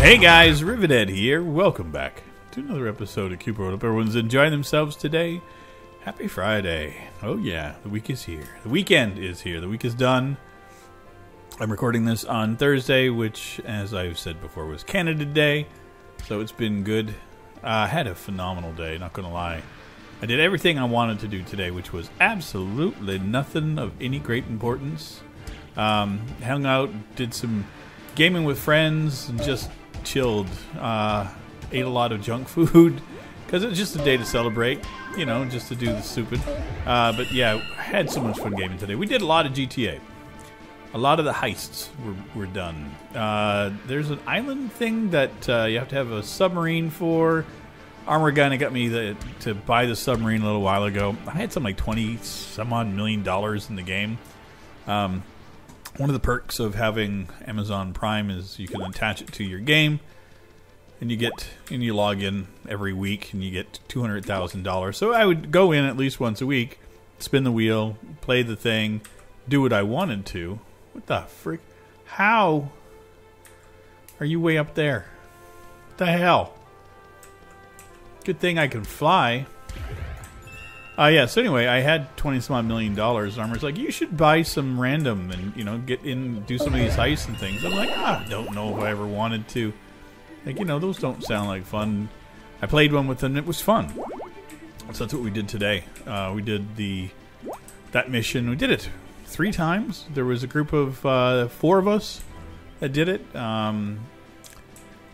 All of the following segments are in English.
Hey guys, Rivet here. Welcome back to another episode of Cube World. Hope everyone's enjoying themselves today. Happy Friday. Oh yeah, the week is here. The weekend is here. The week is done. I'm recording this on Thursday, which, as I've said before, was Canada Day. So it's been good. I had a phenomenal day, not gonna lie. I did everything I wanted to do today, which was absolutely nothing of any great importance. Hung out, did some gaming with friends, and just chilled. Ate a lot of junk food because it was just a day to celebrate, you know, just to do the stupid. But yeah, had so much fun gaming today. We did a lot of GTA. A lot of the heists were done. There's an island thing that you have to have a submarine for. Armor Gunner got me to buy the submarine a little while ago. I had something like $20-some-odd million in the game. One of the perks of having Amazon Prime is you can attach it to your game, and you log in every week, and you get $200,000. So I would go in at least once a week, spin the wheel, play the thing, do what I wanted to. What the frick? How are you way up there? What the hell? Good thing I can fly. Yeah, so anyway, I had $20-some-odd million. Armor's like, you should buy some random and, you know, get in, do some of these heists and things. I'm like, I don't know if I ever wanted to. Like, you know, those don't sound like fun. I played one with them, it was fun. So that's what we did today. We did that mission. We did it 3 times. There was a group of 4 of us that did it.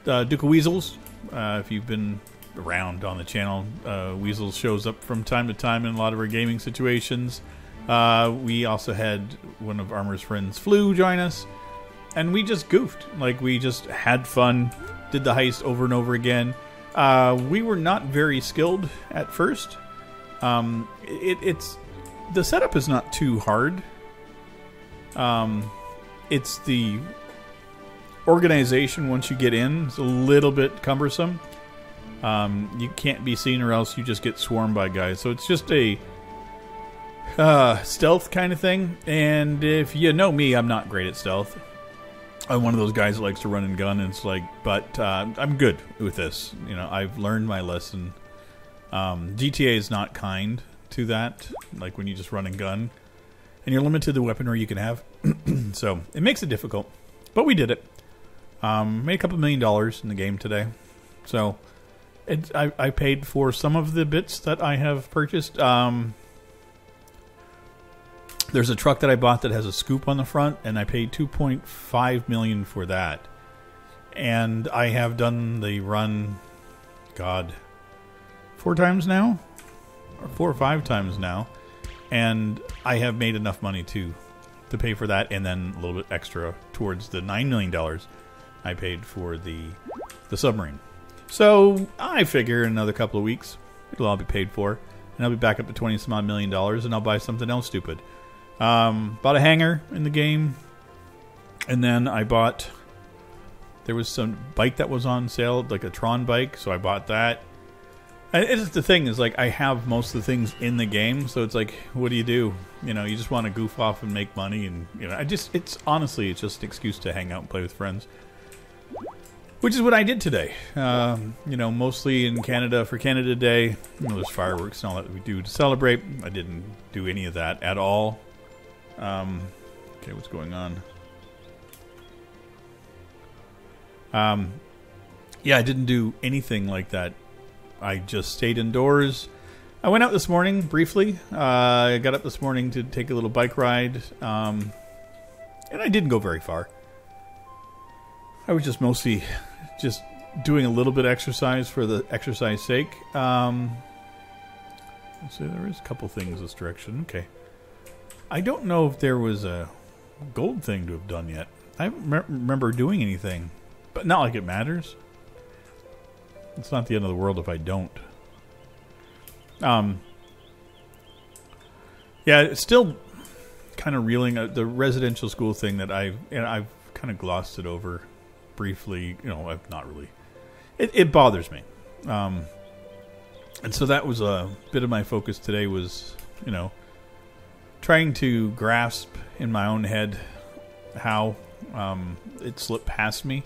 Duke of Weasels, if you've been around on the channel, Weasels shows up from time to time in a lot of our gaming situations. We also had one of Armor's friends, Flu, join us, and we just goofed. Like, we just had fun, did the heist over and over again. We were not very skilled at first. It's the setup is not too hard. It's the organization once you get in. It's a little bit cumbersome. You can't be seen or else you just get swarmed by guys. So it's just a stealth kind of thing. And if you know me, I'm not great at stealth. I'm one of those guys that likes to run and gun. And it's like, but I'm good with this. You know, I've learned my lesson. GTA is not kind to that. Like when you just run and gun. And you're limited to the weaponry you can have. So it makes it difficult. But we did it. Made a couple $1 million in the game today. So I paid for some of the bits that I have purchased. There's a truck that I bought that has a scoop on the front, and I paid $2.5 million for that. And I have done the run, God, 4 times now? Or 4 or 5 times now. And I have made enough money to pay for that, and then a little bit extra towards the $9 million I paid for the submarine. So I figure in another couple of weeks it'll all be paid for, and I'll be back up to $20-some-odd million, and I'll buy something else stupid. Bought a hangar in the game, and then I bought. There was some bike that was on sale, like a Tron bike, so I bought that. And it's the thing is, like, I have most of the things in the game, so it's like, what do? You know, you just want to goof off and make money, and you know, it's honestly, it's just an excuse to hang out and play with friends. Which is what I did today. You know, mostly in Canada for Canada Day. You know, there's fireworks and all that we do to celebrate. I didn't do any of that at all. Okay, what's going on? Yeah, I didn't do anything like that. I just stayed indoors. I went out this morning briefly. I got up this morning to take a little bike ride. And I didn't go very far. I was just mostly just doing a little bit of exercise for the exercise sake. So there is a couple things this direction. Okay. I don't know if there was a gold thing to have done yet. I don't remember doing anything. But not like it matters. It's not the end of the world if I don't. Yeah, it's still kind of reeling the residential school thing that I've kind of glossed it over briefly. You know, I've not really. It bothers me. And so that was a bit of my focus today was, you know, trying to grasp in my own head how it slipped past me.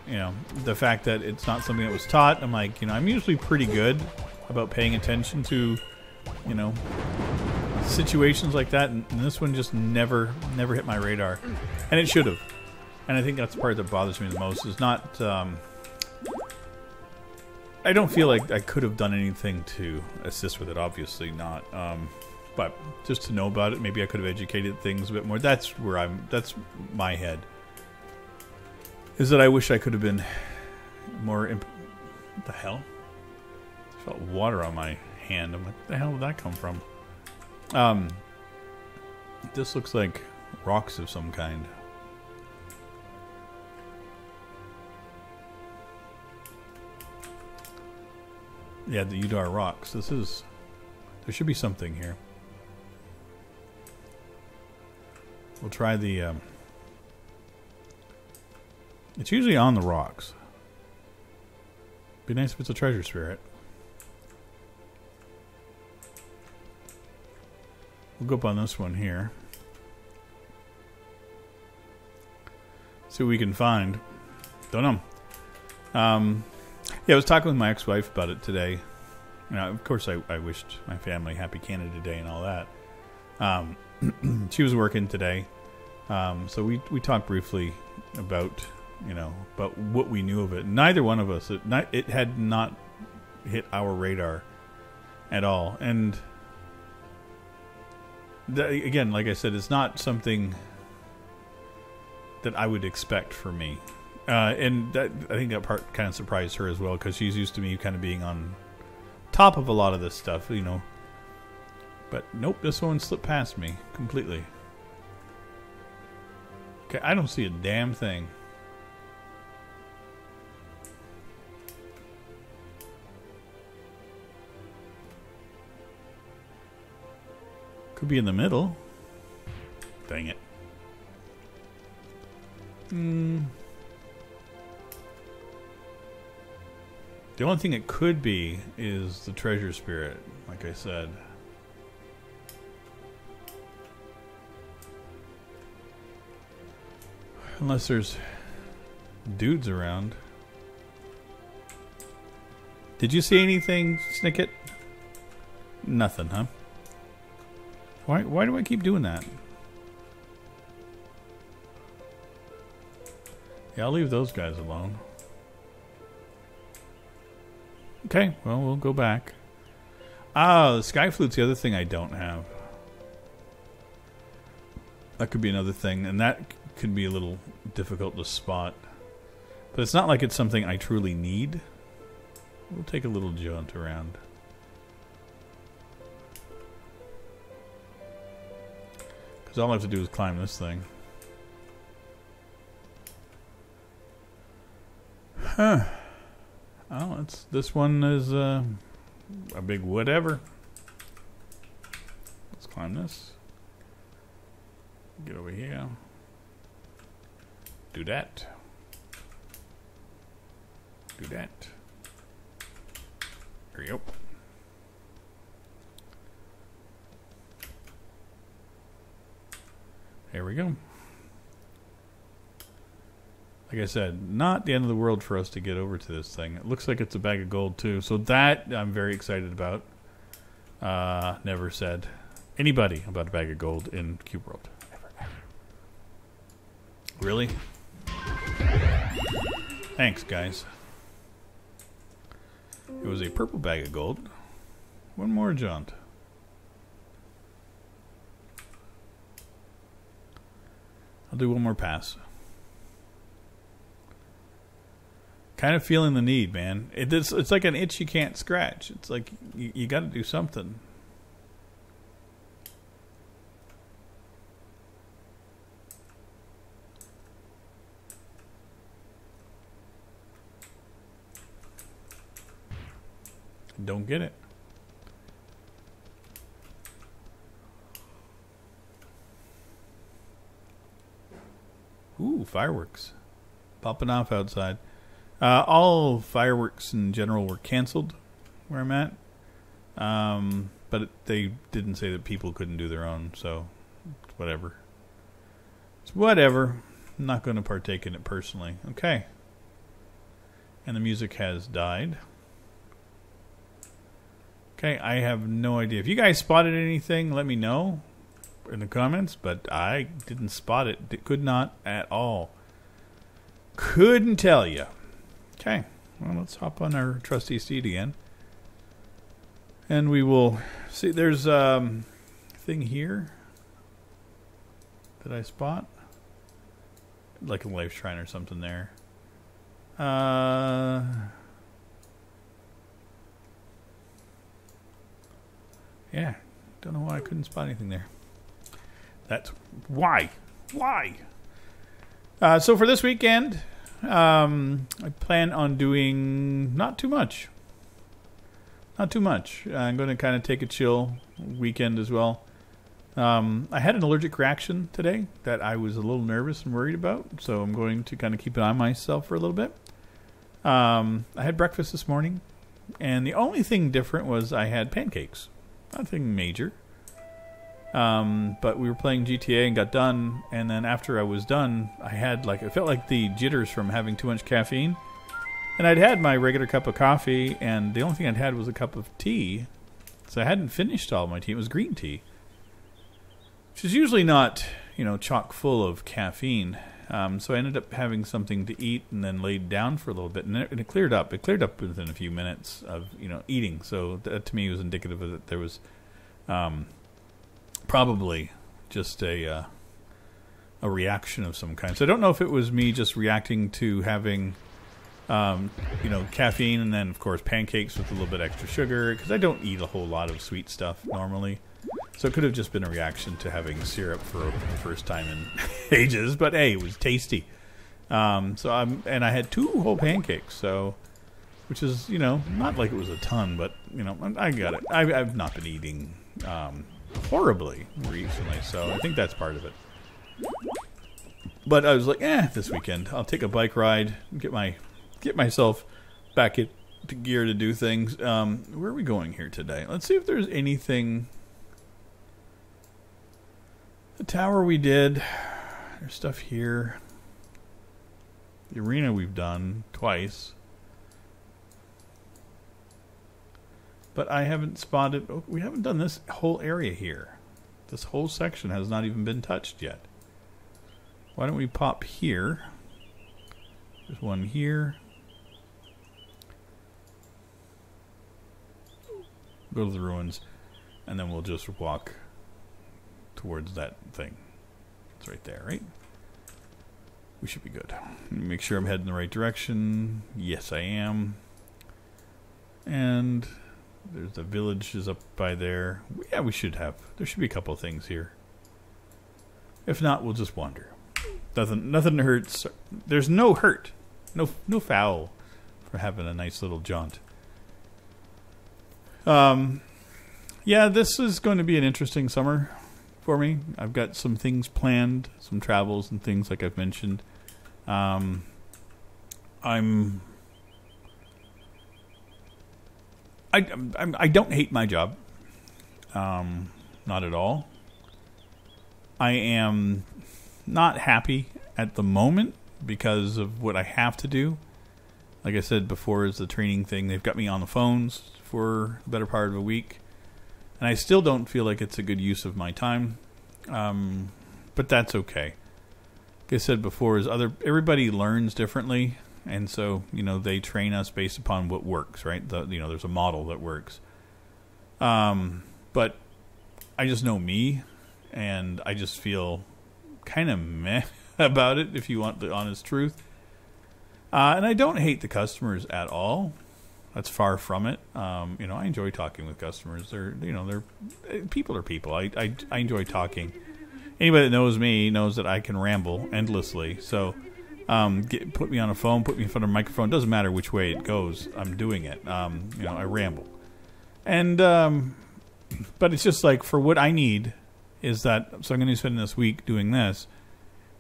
you know, the fact that it's not something that was taught. I'm like, you know, I'm usually pretty good about paying attention to, you know, situations like that, and this one just never hit my radar, and it should have. And I think that's the part that bothers me the most. Is not. I don't feel like I could have done anything to assist with it. Obviously not. But just to know about it, maybe I could have educated things a bit more. That's where that's my head. Is that I wish I could have been more. What the hell? I felt water on my hand. I'm like, what the hell did that come from? This looks like rocks of some kind. Yeah, the Udar rocks. This is... There should be something here. We'll try the... It's usually on the rocks. Be nice if it's a treasure spirit. We'll go up on this one here. See what we can find. Don't know. Yeah, I was talking with my ex-wife about it today. You know, of course, I wished my family Happy Canada Day and all that. She was working today, so we talked briefly about, you know, about what we knew of it. Neither one of us, it had not hit our radar at all. And again, like I said, it's not something that I would expect for me. And I think that part kind of surprised her as well, because she's used to me kind of being on top of a lot of this stuff, you know. But nope, this one slipped past me completely. Okay, I don't see a damn thing. Could be in the middle. Dang it. The only thing it could be is the treasure spirit, like I said. Unless there's dudes around. Did you see anything, Snicket? Nothing, huh? Why do I keep doing that? Yeah, I'll leave those guys alone. Okay, well, we'll go back. Ah, the sky flute's the other thing I don't have. That could be another thing, and that could be a little difficult to spot. But it's not like it's something I truly need. We'll take a little jaunt around. Because all I have to do is climb this thing. Huh. Oh, this one is a big whatever. Let's climb this. Get over here. Do that. Do that. There you go. There we go. Like I said, not the end of the world for us to get over to this thing. It looks like it's a bag of gold too, so that I'm very excited about. Never said anybody about a bag of gold in Cube World. Ever. Really? Thanks, guys. It was a purple bag of gold. One more jaunt. I'll do one more pass. Kind of feeling the need, man. It's like an itch you can't scratch. It's like you got to do something. Don't get it. Ooh, fireworks. Popping off outside. All fireworks in general were canceled where I'm at. But they didn't say that people couldn't do their own, so it's whatever. It's whatever. I'm not going to partake in it personally. Okay. And the music has died. Okay, I have no idea. If you guys spotted anything, let me know in the comments, but I didn't spot it. Could not at all. Couldn't tell you. Okay, well, let's hop on our trusty steed again. And we will see. There's a thing here that I spot. Like a life shrine or something there. Yeah, don't know why I couldn't spot anything there. That's why. Why? So for this weekend, I plan on doing not too much. Not too much. I'm going to kind of take a chill weekend as well. I had an allergic reaction today that I was a little nervous and worried about, so I'm going to kind of keep an eye on myself for a little bit. I had breakfast this morning, and the only thing different was I had pancakes. Nothing major. But we were playing GTA and got done, and then after I was done, I felt like the jitters from having too much caffeine. And I'd had my regular cup of coffee, and the only thing I'd had was a cup of tea. So I hadn't finished all my tea. It was green tea, which is usually not, chock full of caffeine. So I ended up having something to eat and then laid down for a little bit, and it cleared up. It cleared up within a few minutes of, eating. So that to me was indicative of that there was probably just a reaction of some kind. So I don't know if it was me just reacting to having caffeine, and then of course pancakes with a little bit extra sugar, because I don't eat a whole lot of sweet stuff normally. So it could have just been a reaction to having syrup for the first time in ages. But hey, it was tasty. I had 2 whole pancakes, so which is not like it was a ton, but I got it. I've not been eating horribly recently, so I think that's part of it. But I was like, this weekend I'll take a bike ride, get myself back into gear to do things. Where are we going here today? Let's see if there's anything. The tower we did. There's stuff here. The arena we've done twice. But I haven't spotted. Oh, we haven't done this whole area here. This whole section has not even been touched yet. Why don't we pop here? There's one here. Go to the ruins, and then we'll just walk towards that thing. It's right there, right? We should be good. Make sure I'm heading in the right direction. Yes, I am. And there's the village is up by there. Yeah, we should have. There should be a couple of things here. If not, we'll just wander. Nothing hurts. There's no hurt. No foul for having a nice little jaunt. Yeah, this is going to be an interesting summer for me. I've got some things planned, some travels and things like I've mentioned. I don't hate my job. Not at all. I am not happy at the moment because of what I have to do. Like I said before, is the training thing. They've got me on the phones for the better part of a week, and I still don't feel like it's a good use of my time. But that's okay. Like I said before, everybody learns differently, and so they train us based upon what works, right? There's a model that works. But I just know me, and I just feel kind of meh about it, if you want the honest truth. And I don't hate the customers at all. That's far from it. I enjoy talking with customers. They're people are people. I enjoy talking. Anybody that knows me knows that I can ramble endlessly. So, put me on a phone, put me in front of a microphone. Doesn't matter which way it goes. I'm doing it. I ramble. And but it's just like, for what I need is that. So I'm going to be spending this week doing this,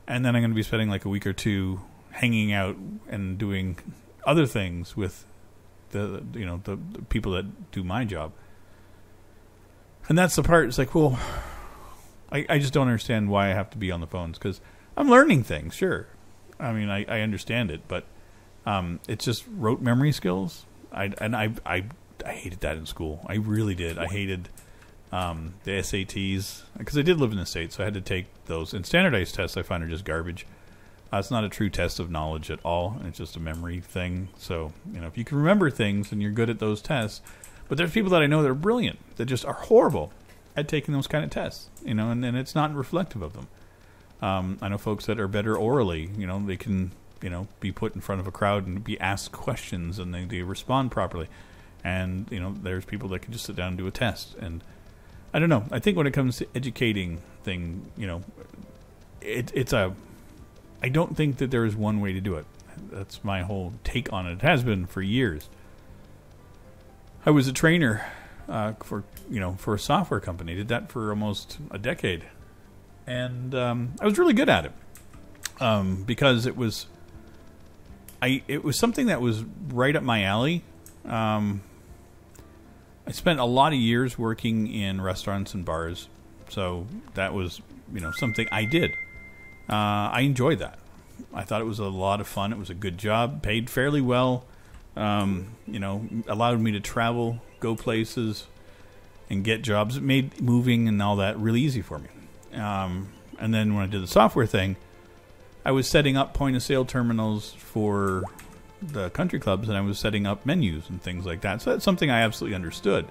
and then I'm going to be spending like a week or two hanging out and doing other things with the people that do my job. And that's the part. It's like, well, I just don't understand why I have to be on the phones, because I'm learning things. Sure, I mean I understand it, but It's just rote memory skills. I hated that in school. I really did. I hated the SATs because I did live in the States, so I had to take those. And standardized tests I find are just garbage. It's not a true test of knowledge at all. It's just a memory thing. So, if you can remember things and you're good at those tests. But there's people that I know that are brilliant, that just are horrible at taking those kind of tests, and it's not reflective of them. I know folks that are better orally. They can, be put in front of a crowd and be asked questions and they respond properly. And, there's people that can just sit down and do a test. And I don't know. I think when it comes to educating thing, I don't think that there is one way to do it. That's my whole take on it. It has been for years. I was a trainer for a software company. Did that for almost a decade, and I was really good at it because it was something that was right up my alley. I spent a lot of years working in restaurants and bars, so that was something I did. I enjoyed that. I thought it was a lot of fun. It was a good job, paid fairly well. Allowed me to travel, go places, and get jobs. It made moving and all that really easy for me. And then when I did the software thing, I was setting up point-of-sale terminals for the country clubs, and I was setting up menus and things like that. So that's something I absolutely understood.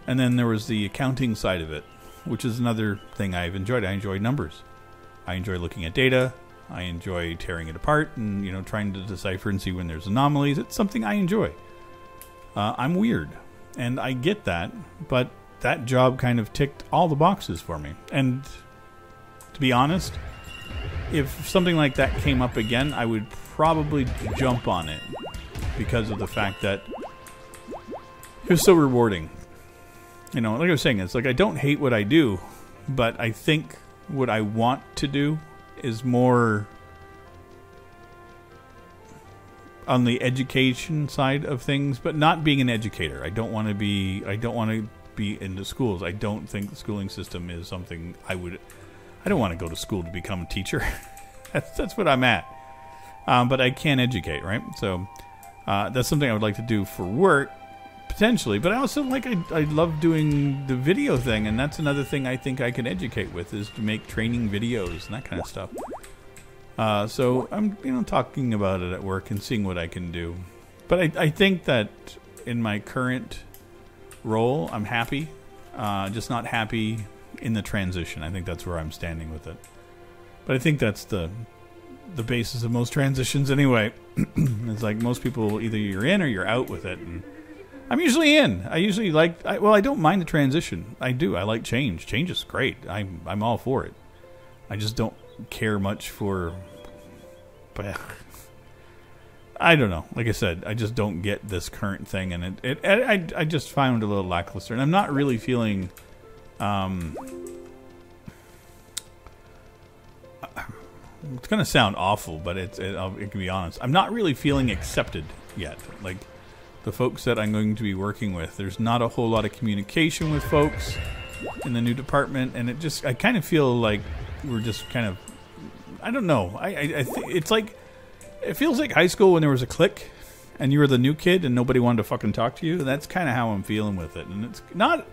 And then there was the accounting side of it, which is another thing I've enjoyed. I enjoy numbers. I enjoy looking at data. I enjoy tearing it apart and, trying to decipher and see when there's anomalies. It's something I enjoy. I'm weird, and I get that, but that job kind of ticked all the boxes for me. And to be honest, if something like that came up again, I would probably jump on it because of the fact that it was so rewarding. Like I was saying, it's like I don't hate what I do, but I think what I want to do is more on the education side of things, but not being an educator. I don't want to be into schools. I don't think the schooling system is something I don't want to go to school to become a teacher. that's what I'm at. But I can educate, right? So that's something I would like to do for work, potentially. But I also I love doing the video thing, and that's another thing I think I can educate with, is to make training videos and that kind of stuff. So I'm talking about it at work and seeing what I can do. But I think that in my current role, I'm happy. Just not happy in the transition. I think that's where I'm standing with it. But I think that's the basis of most transitions anyway. It's like most people, either you're in or you're out with it. And I'm usually in. I usually I don't mind the transition. I do. I like change. Change is great. I'm all for it. I just don't care much for... But I don't know. Like I said, I just don't get this current thing, and I just find it a little lackluster. And I'm not really feeling... it's going to sound awful, but it can be honest. I'm not really feeling accepted yet. Like, the folks that I'm going to be working with, there's not a whole lot of communication with folks in the new department, and I kind of feel like we're just kind of, I don't know. It's like, it feels like high school when there was a clique, and you were the new kid, and nobody wanted to fucking talk to you. That's kind of how I'm feeling with it, and it's not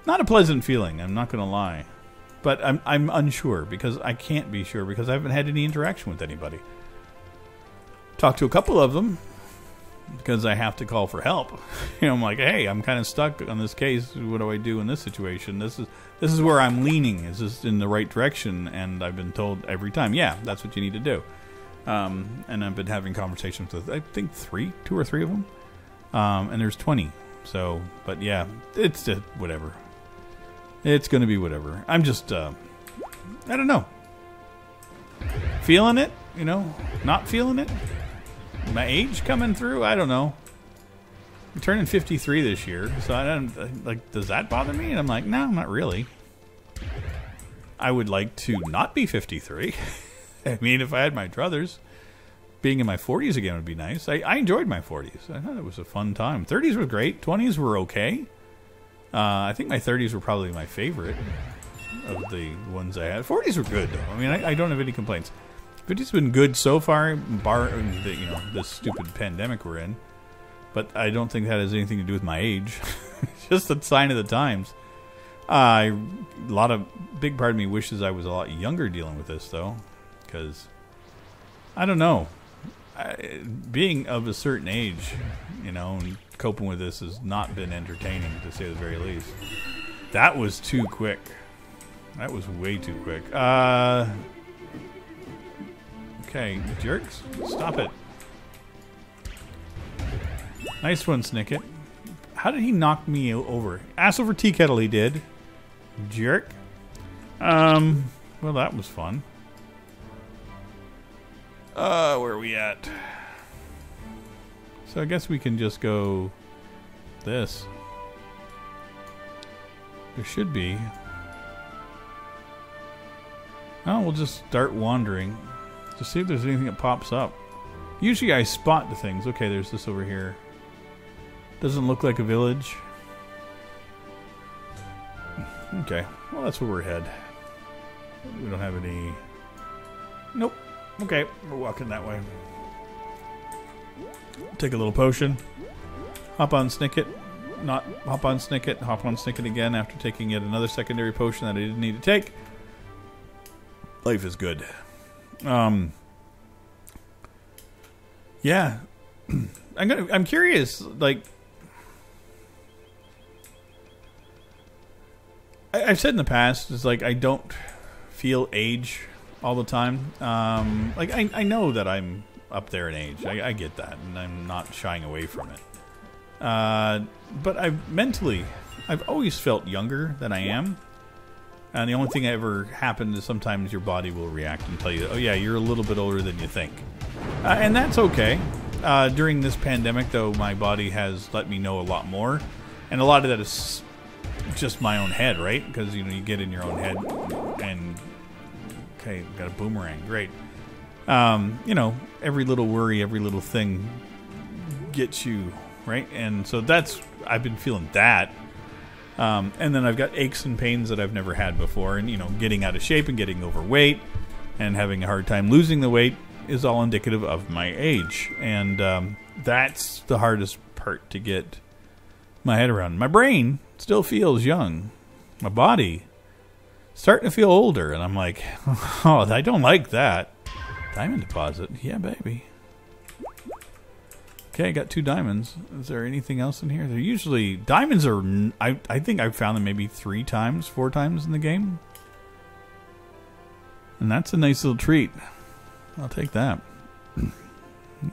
a pleasant feeling. I'm not going to lie. But I'm unsure, because I can't be sure, because I haven't had any interaction with anybody. Talked to a couple of them, because I have to call for help. I'm like, hey, I'm kind of stuck on this case. What do I do in this situation? This is where I'm leaning. Is this in the right direction? And I've been told every time, yeah, that's what you need to do. And I've been having conversations with, I think, two or three of them. And there's 20. So, but yeah, it's just whatever. It's going to be whatever. I'm just, I don't know. Feeling it, not feeling it. My age coming through, I don't know. I'm turning 53 this year, so I don't, does that bother me? And I'm like, no, not really. I would like to not be 53. I mean, if I had my druthers, being in my 40s again would be nice. I enjoyed my 40s. I thought it was a fun time. 30s were great. 20s were okay. I think my 30s were probably my favorite of the ones I had. 40s were good, though. I mean, I don't have any complaints. Video's been good so far, bar the, this stupid pandemic we're in. But I don't think that has anything to do with my age. It's just a sign of the times. Big part of me wishes I was a lot younger dealing with this, though. Because, I don't know. Being of a certain age, and coping with this has not been entertaining, to say the very least. That was too quick. That was way too quick. Okay, jerks. Stop it. Nice one, Snicket. How did he knock me over? Ass over tea kettle he did. Jerk. Well, that was fun. Where are we at? So I guess we can just go this. There should be. Oh, we'll just start wandering to see if there's anything that pops up. Usually I spot the things. Okay, there's this over here. Doesn't look like a village. Okay, well that's where we're headed. We don't have any... Nope. Okay, we're walking that way. Take a little potion. Hop on Snicket. Not hop on Snicket. Hop on Snicket again after taking yet another secondary potion that I didn't need to take. Life is good. Yeah. I'm curious, like... I've said in the past, it's like I don't feel age all the time. Like I know that I'm up there in age. I get that, and I'm not shying away from it. But I've always felt younger than I am. And the only thing that ever happened is sometimes your body will react and tell you, oh yeah, you're a little bit older than you think. And that's okay. During this pandemic, though, my body has let me know a lot more. And a lot of that is just my own head, right? Because, you get in your own head and... Okay, got a boomerang. Great. Every little worry, every little thing gets you, right? And so I've been feeling that. And then I've got aches and pains that I've never had before. And, getting out of shape and getting overweight and having a hard time losing the weight is all indicative of my age. And that's the hardest part to get my head around. My brain still feels young. My body starting to feel older. And I'm like, oh, I don't like that. Diamond deposit. Yeah, baby. Okay, I got 2 diamonds. Is there anything else in here? They're usually... Diamonds are... I think I've found them maybe 3 times, 4 times in the game. And that's a nice little treat. I'll take that.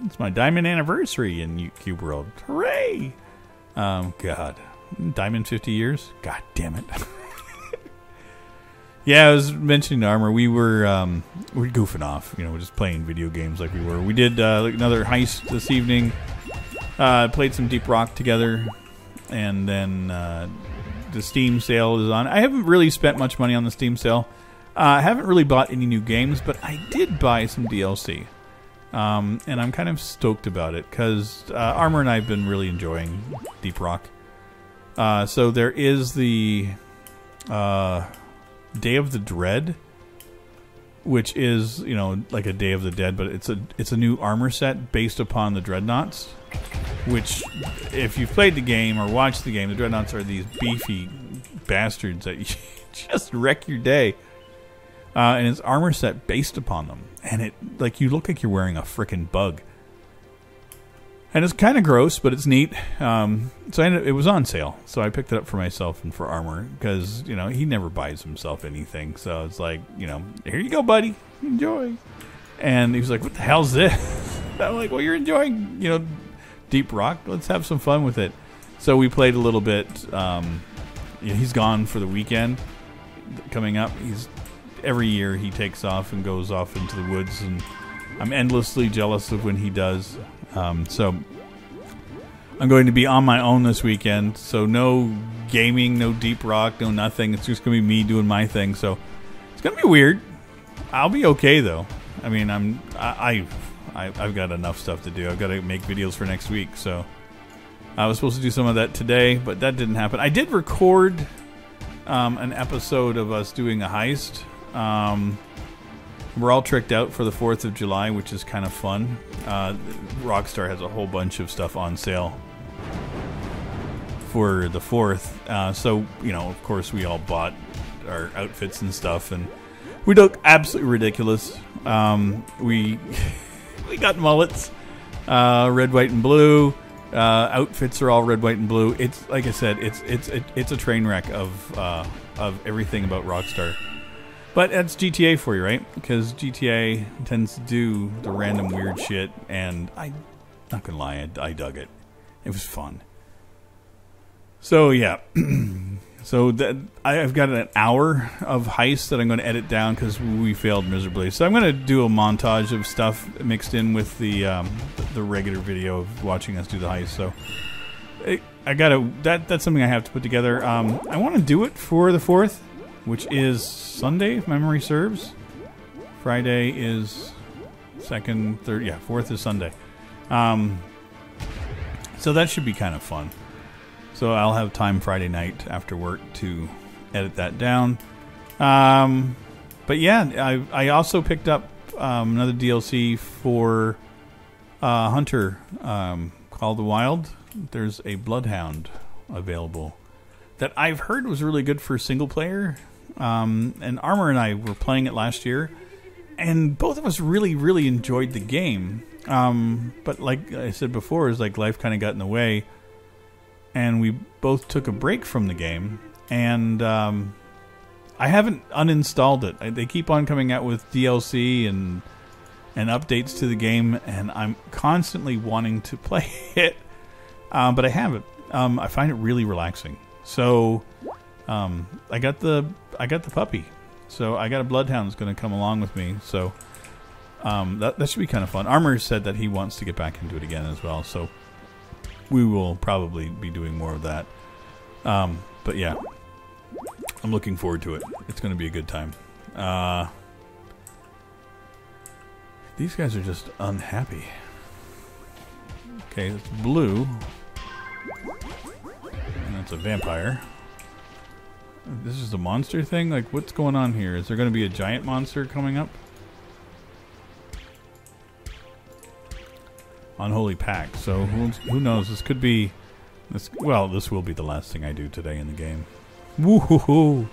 It's my diamond anniversary in Cube World. Hooray! God. Diamond 50 years? God damn it. Yeah, I was mentioning to Armor, we're goofing off. We're just playing video games like we were. We did another heist this evening. Played some Deep Rock together. And then the Steam sale is on. I haven't really spent much money on the Steam sale. I haven't really bought any new games, but I did buy some DLC. And I'm kind of stoked about it, because Armor and I have been really enjoying Deep Rock. So there is the Day of the Dread, which is, like a Day of the Dead, but it's a new armor set based upon the Dreadnoughts, which, if you've played the game or watched the game, the Dreadnoughts are these beefy bastards that just wreck your day. And it's armor set based upon them. And you look like you're wearing a frickin' bug. And it's kind of gross, but it's neat. So it was on sale. So I picked it up for myself and for Armor. Because, he never buys himself anything. So it's like, here you go, buddy. Enjoy. And he was like, what the hell's this? I'm like, well, you're enjoying, Deep Rock. Let's have some fun with it. So we played a little bit. He's gone for the weekend coming up. Every year he takes off and goes off into the woods, and I'm endlessly jealous of when he does. So I'm going to be on my own this weekend. So no gaming, no Deep Rock, no nothing. It's just going to be me doing my thing. So it's going to be weird. I'll be okay though. I mean, I've got enough stuff to do. I've got to make videos for next week. So I was supposed to do some of that today, but that didn't happen. I did record an episode of us doing a heist. We're all tricked out for the 4th of July, which is kind of fun. Rockstar has a whole bunch of stuff on sale for the 4th. So, you know, of course, we all bought our outfits and stuff, and we look absolutely ridiculous. We got mullets, red, white, and blue. Outfits are all red, white, and blue. It's like I said, it's a train wreck of everything about Rockstar. But that's GTA for you, right? Because GTA tends to do the random weird shit, and I'm not gonna lie, I dug it. It was fun. So yeah, so I've got an hour of heist that I'm going to edit down because we failed miserably. So I'm going to do a montage of stuff mixed in with the regular video of watching us do the heist. So that's something I have to put together. I want to do it for the 4th. Which is Sunday, if memory serves. Friday is 2nd, 3rd. Yeah, 4th is Sunday. So that should be kind of fun. So I'll have time Friday night after work to edit that down. But yeah, I also picked up another DLC for Hunter called The Wild. There's a Bloodhound available that I've heard was really good for single player. And Armor and I were playing it last year, and both of us really, really enjoyed the game. But like I said before, it's like life kind of got in the way, and we both took a break from the game. And I haven't uninstalled it. They keep on coming out with DLC and updates to the game, and I'm constantly wanting to play it, but I haven't. I find it really relaxing. So I got the puppy, so I got a Bloodhound that's going to come along with me. So that should be kind of fun. Armor said that he wants to get back into it again as well, so we will probably be doing more of that. But yeah, I'm looking forward to it. It's going to be a good time. These guys are just unhappy. Okay, it's blue. And that's a vampire. This is a monster thing? Like, what's going on here? Is there going to be a giant monster coming up? Unholy Pact. So, who knows? This could be... Well, this will be the last thing I do today in the game. Woo-hoo-hoo!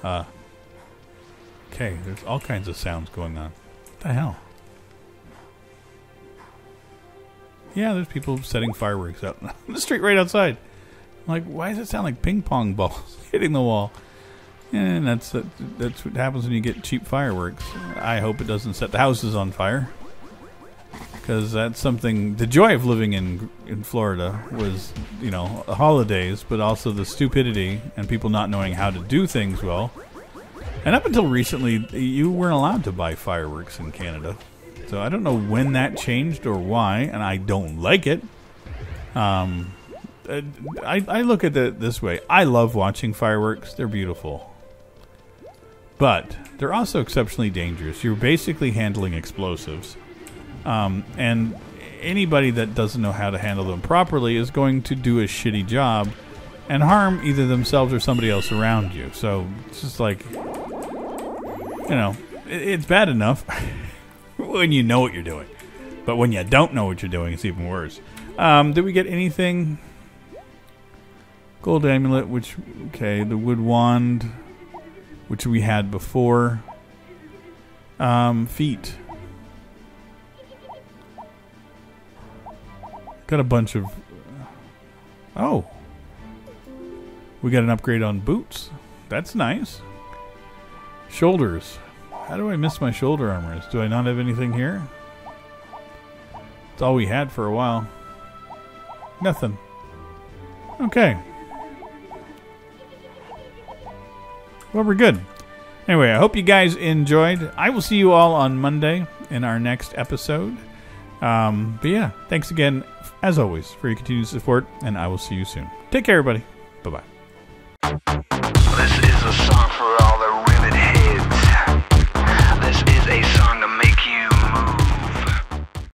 Okay, there's all kinds of sounds going on. What the hell? Yeah, there's people setting fireworks out on the street right outside. Like, why does it sound like ping pong balls hitting the wall? And that's what happens when you get cheap fireworks. I hope it doesn't set the houses on fire, because that's something. The joy of living in Florida was, you know, holidays, but also the stupidity and people not knowing how to do things well. And up until recently, you weren't allowed to buy fireworks in Canada. So I don't know when that changed or why, and I don't like it. I look at it this way. I love watching fireworks. They're beautiful. But they're also exceptionally dangerous. You're basically handling explosives. And anybody that doesn't know how to handle them properly is going to do a shitty job and harm either themselves or somebody else around you. So it's just like, you know, it's bad enough when you know what you're doing. But when you don't know what you're doing, it's even worse. Did we get anything? Gold amulet, which, okay, the wood wand, which we had before. Feet. Got a bunch of... Oh. We got an upgrade on boots. That's nice. Shoulders. How do I miss my shoulder armors? Do I not have anything here? It's all we had for a while. Nothing. Okay. Well, we're good. Anyway, I hope you guys enjoyed. I will see you all on Monday in our next episode. But yeah, thanks again, as always, for your continued support, and I will see you soon. Take care, everybody. Bye-bye. This is a song for all